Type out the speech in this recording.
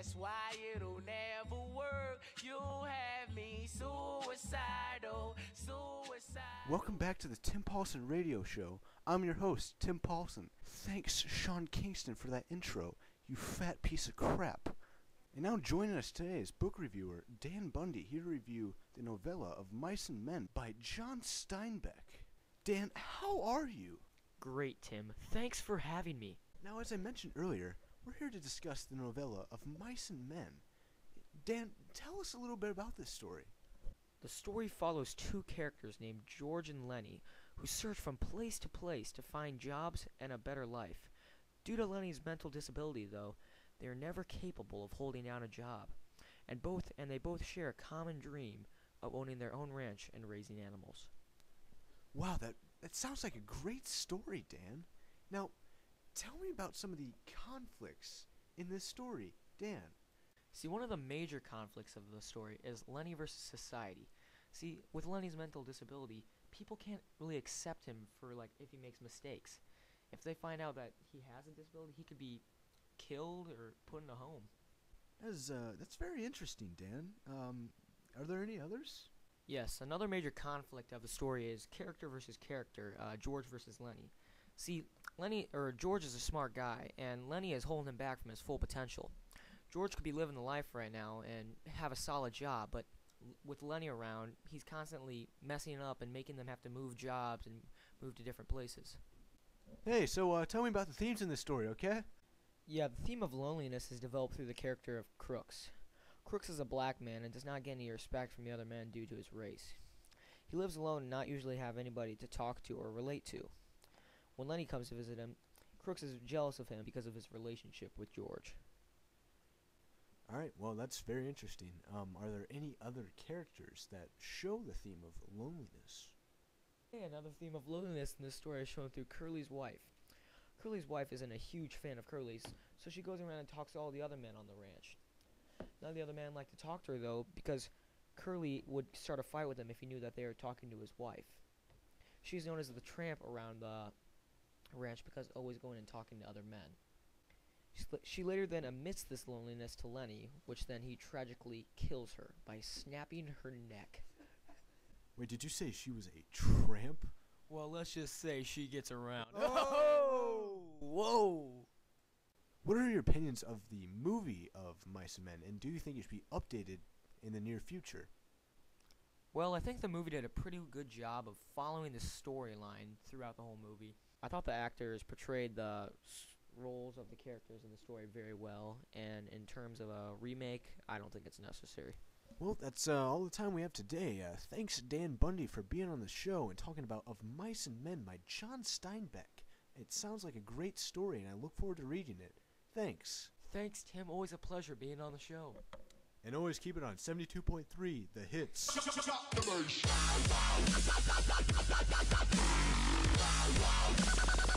That's why it'll never work. You'll have me suicidal. Welcome back to the Tim Paulson Radio Show. I'm your host, Tim Paulson. Thanks, Sean Kingston, for that intro, you fat piece of crap. And now joining us today is book reviewer Dan Bundy, here to review the novella of Mice and Men by John Steinbeck. Dan, how are you? Great, Tim. Thanks for having me. Now, as I mentioned earlier, we're here to discuss the novella of Mice and Men. Dan, tell us a little bit about this story. The story follows two characters named George and Lenny, who search from place to place to find jobs and a better life. Due to Lenny's mental disability, though, they are never capable of holding down a job, and they both share a common dream of owning their own ranch and raising animals. Wow, that sounds like a great story, Dan. Now, tell me about some of the conflicts in this story, Dan. See, one of the major conflicts of the story is Lenny versus society. See, with Lenny's mental disability, people can't really accept him for, if he makes mistakes. If they find out that he has a disability, he could be killed or put in a home. That's very interesting, Dan. Are there any others? Yes, another major conflict of the story is character versus character, George versus Lenny. See, George is a smart guy, and Lenny is holding him back from his full potential. George could be living the life right now and have a solid job, but with Lenny around, he's constantly messing up and making them have to move jobs and move to different places. Hey, so tell me about the themes in this story, okay? Yeah, the theme of loneliness is developed through the character of Crooks. Crooks is a black man and does not get any respect from the other men due to his race. He lives alone and not usually have anybody to talk to or relate to. When Lenny comes to visit him, Crooks is jealous of him because of his relationship with George. Alright, well, that's very interesting. Are there any other characters that show the theme of loneliness? Yeah, another theme of loneliness in this story is shown through Curly's wife. Curly's wife isn't a huge fan of Curly's, so she goes around and talks to all the other men on the ranch. None of the other men like to talk to her, though, because Curly would start a fight with them if he knew that they were talking to his wife. She's known as the tramp around the ranch because always going and talking to other men. She later then admits this loneliness to Lenny, which then he tragically kills her by snapping her neck. Wait, did you say she was a tramp? Well, let's just say she gets around. Oh! Whoa! What are your opinions of the movie of Mice and Men, and do you think it should be updated in the near future? Well, I think the movie did a pretty good job of following the storyline throughout the whole movie. I thought the actors portrayed the roles of the characters in the story very well, and in terms of a remake, I don't think it's necessary. Well, that's all the time we have today. Thanks, Dan Bundy, for being on the show and talking about Of Mice and Men by John Steinbeck. It sounds like a great story, and I look forward to reading it. Thanks. Thanks, Tim. Always a pleasure being on the show. And always keep it on 72.3, The Hits. Wow, wow, wow.